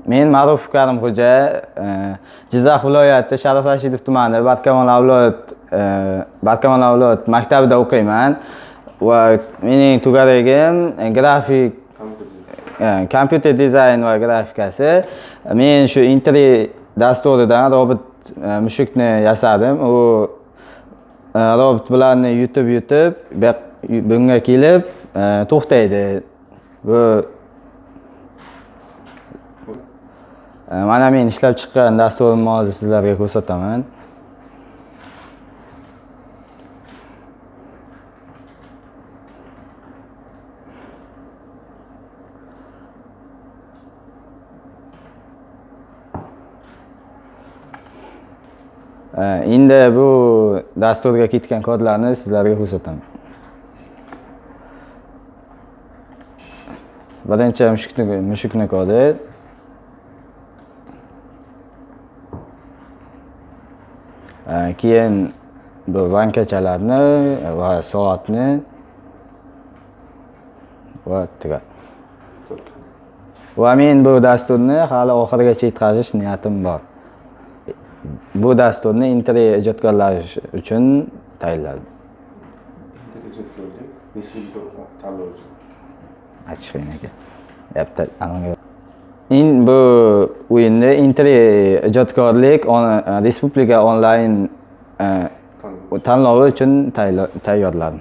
Men Ma'ruf Karimxo'ja, Jizzax viloyati Sharif Rashidov tumani Barkamol avlod maktabida o'qiyman va mening tugaligim kompyuter dizayn va grafikasi. Men shu Intri dasturidan robot mushukni yasadim. U robot bilan yutib bunga kelib to'xtaydi. Bu mana men ishlab chiqqan dasturimni hozir sizlarga ko'rsataman. Endi bu dasturga ketgan kodlarni sizlarga ko'rsataman. Birinchi mushukni kodi. Keyin bu bankachalarni va soatni va tugadi. Va men bu dasturni hali oxirigacha yetkazish niyatim bor. Bu dasturni Intri ijodkorlari uchun tayyorladim. Intri ijodkorlik respublika tanlovi uchun. Achchiq aka. Bu o'yinni Intri ijodkorlik respublika onlayn tanlovi uchun tayyorladim.